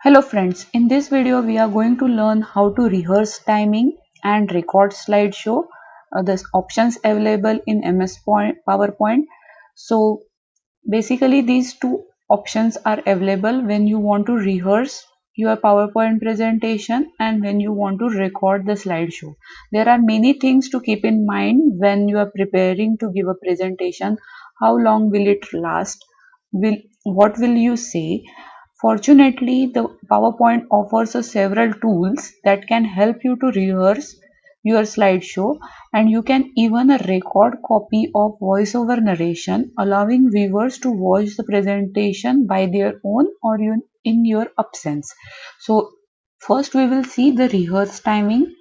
Hello friends, in this video we are going to learn how to rehearse timing and record slideshow. There's options available in PowerPoint. So basically these two options are available when you want to rehearse your PowerPoint presentation and when you want to record the slideshow. There are many things to keep in mind when you are preparing to give a presentation. How long will it last? What will you say? Fortunately, the PowerPoint offers several tools that can help you to rehearse your slideshow, and you can even record copy of voiceover narration, allowing viewers to watch the presentation by their own or in your absence. So first we will see the rehearse timing.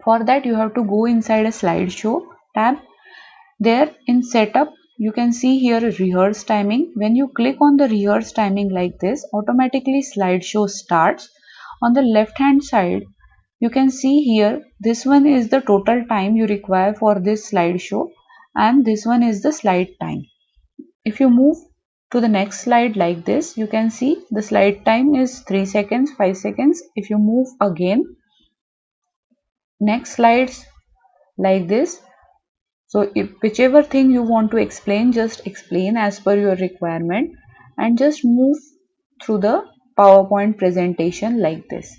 For that you have to go inside a slideshow tab. There in setup, you can see here rehearse timing. When you click on the rehearse timing like this, automatically slideshow starts. On the left hand side, you can see here this one is the total time you require for this slideshow and this one is the slide time. If you move to the next slide like this, you can see the slide time is 3 seconds, 5 seconds. If you move again, next slides like this. So if whichever thing you want to explain, just explain as per your requirement and just move through the PowerPoint presentation like this.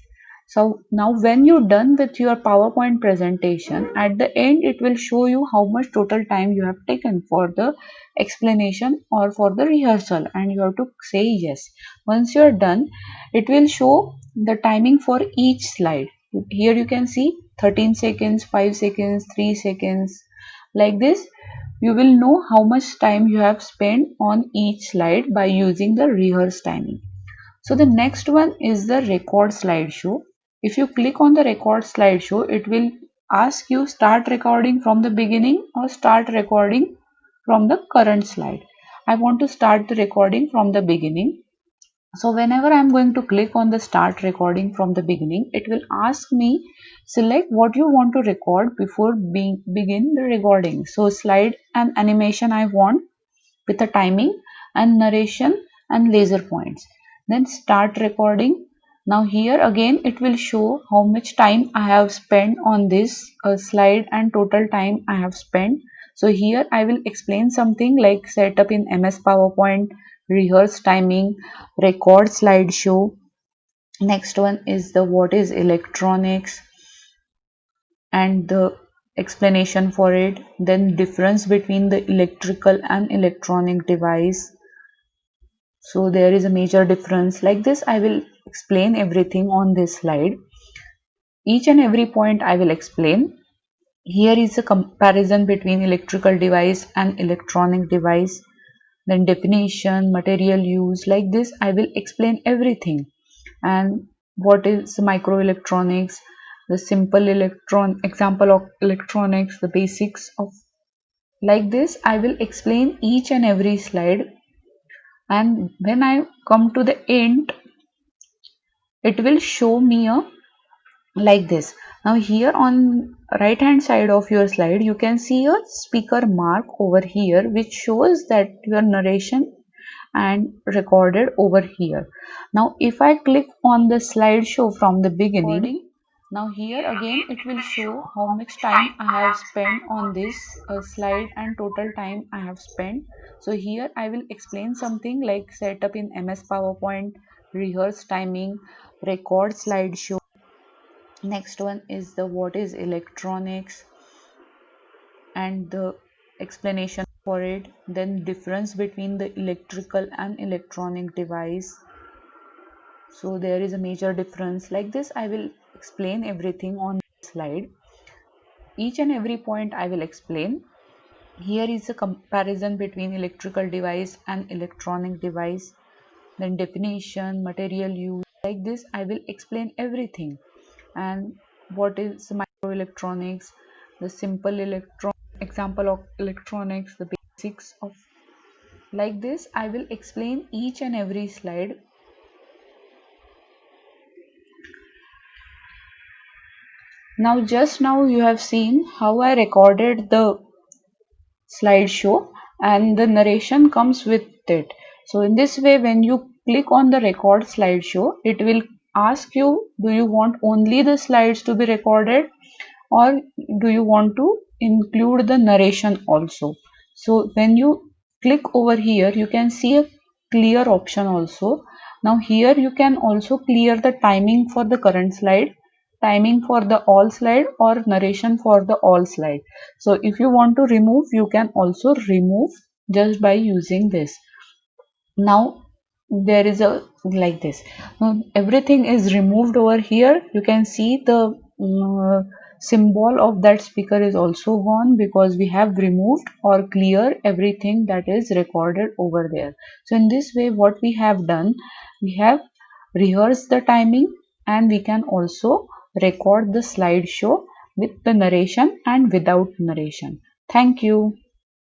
So now when you're done with your PowerPoint presentation, at the end it will show you how much total time you have taken for the explanation or for the rehearsal, and you have to say yes. Once you're done, it will show the timing for each slide. Here you can see 13 seconds, 5 seconds, 3 seconds. Like this, you will know how much time you have spent on each slide by using the rehearse timing. So the next one is the record slideshow. If you click on the record slideshow, it will ask you start recording from the beginning or start recording from the current slide. I want to start the recording from the beginning. So whenever I'm going to click on the start recording from the beginning, it will ask me select what you want to record before begin the recording. So slide and animation I want with the timing and narration and laser points. Then start recording. Now here again it will show how much time I have spent on this slide and total time I have spent. So here I will explain something like setup in MS PowerPoint, rehearse timing, record slideshow. Next one is the what is electronics and the explanation for it. Then difference between the electrical and electronic device. So there is a major difference. Like this, I will explain everything on this slide. Each and every point I will explain. Here is a comparison between electrical device and electronic device. Then definition, material use. Like this, I will explain everything. And what is microelectronics, the simple electron example of electronics, the basics of. Like this, I will explain each and every slide, and when I come to the end, it will show me a like this. Now here on right hand side of your slide, you can see a speaker mark over here which shows that your narration and recorded over here. Now if I click on the slideshow from the beginning, now here again it will show how much time I have spent on this slide and total time I have spent. So here I will explain something like setup in MS PowerPoint, rehearse timing, record slideshow. Next one is the what is electronics and the explanation for it. Then difference between the electrical and electronic device. So there is a major difference. Like this, I will explain everything on the slide. Each and every point I will explain. Here is a comparison between electrical device and electronic device. Then definition, material use. Like this, I will explain everything. And what is microelectronics, the simple electron example of electronics, the basics of. Like this, I will explain each and every slide. Now just now you have seen how I recorded the slideshow and the narration comes with it. So in this way, when you click on the record slideshow, it will ask you, do you want only the slides to be recorded, or do you want to include the narration also? So when you click over here, you can see a clear option also. Now here you can also clear the timing for the current slide, timing for the all slide, or narration for the all slide. So if you want to remove, you can also remove just by using this. Now there is a like this. Now everything is removed over here. You can see the symbol of that speaker is also gone, because we have removed or clear everything that is recorded over there. So in this way, what we have done, we have rehearsed the timing, and we can also record the slideshow with the narration and without narration. Thank you.